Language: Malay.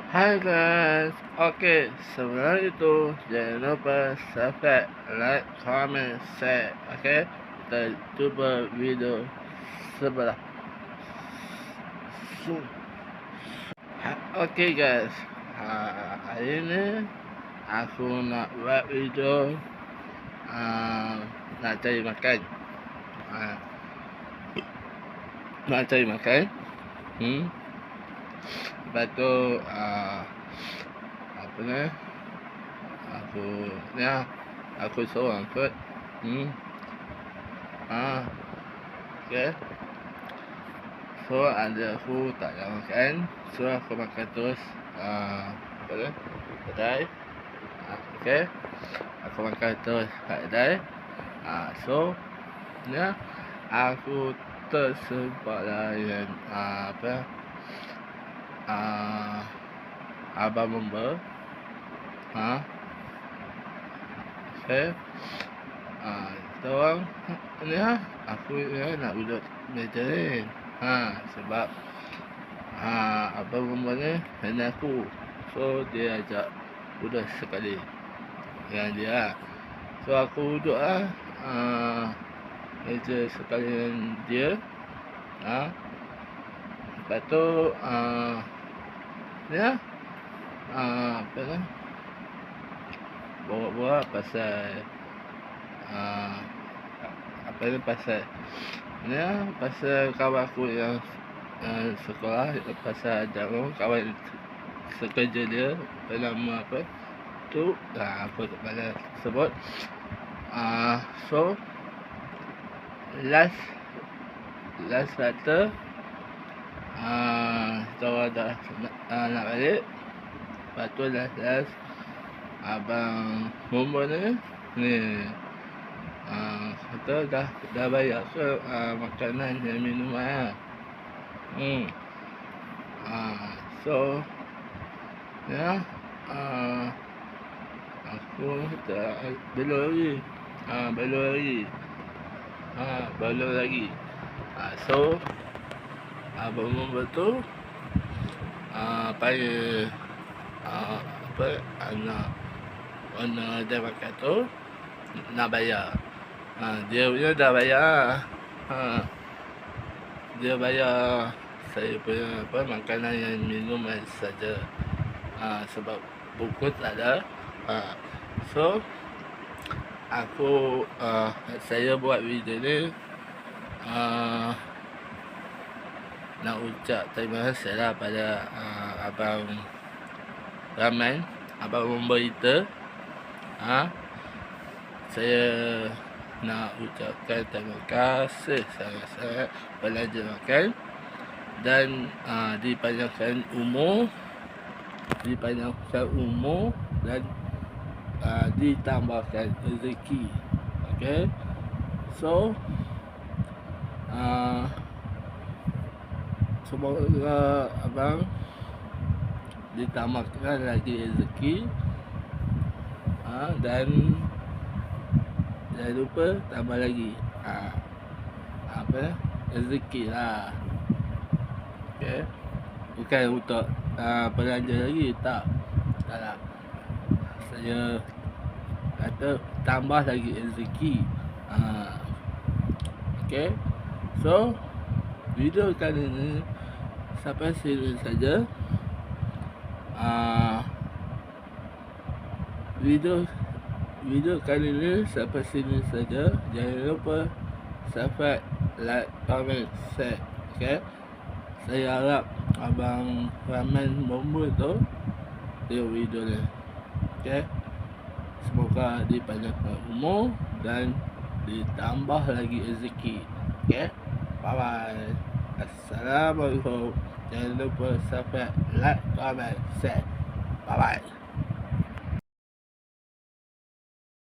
Hai guys, oke, sebelum itu jangan lupa subscribe, like, comment, share. Oke, kita coba video sebelah. Oke guys, hari ini aku nak buat video nak cari makan. Nak cari makan. Lepas tu apa ni? Aku seorang kot. Okay. So ada aku tak ada makan. So aku makan terus apa ni? Kedai. Okay. Aku makan terus kedai. So ni aku tersempat lah dengan Abang Member. Okay. Seorang ni aku nak duduk meja ni. Sebab Abang Member ni dengan aku. So dia ajak duduk sekali dengan dia. So aku duduk meja sekali dengan dia. Lepas tu apa ni? Bawa pasal apa ni, pasal kawan aku yang sekolah, pasal Jarong, kawan sekerja dia bernama apa tu, aku tak pandai sebut. So last kata kita dah nak balik. Lepas tu last Abang Member ni kata dah bayar ke makanan dan minuman. So aku tak belum lagi. So Abang Member tu panggil anak owner dia makan tu nak bayar. Dia punya dah bayar. Dia bayar saya punya makanan dan minuman saja. Sebab buku tak ada. So saya buat video ni nak ucap terima kasih lah pada Abang Rahman, Abang Member kita. Saya nak ucapkan terima kasih sangat-sangat belanja makan dan dipanjangkan umur dan ditambahkan rezeki. Okay. So semoga abang ditambahkan lagi rezeki, dan jangan lupa tambah lagi rezeki lah. Okay. Bukan untuk belanja lagi, tak lah. Saya kata tambah lagi rezeki. Okay. So video kali ini sampai sini saja. Video kali ini sampai sini saja. Jangan lupa subscribe, like, comment, share. Okay. Saya harap Abang Rahman Member tu tengok video ni. Okay. Semoga dipanjangkan umur dan ditambah lagi rezeki. Okay. Bye bye. Assalamualaikum. Jangan lupa subscribe, like, comment, share. Bye bye.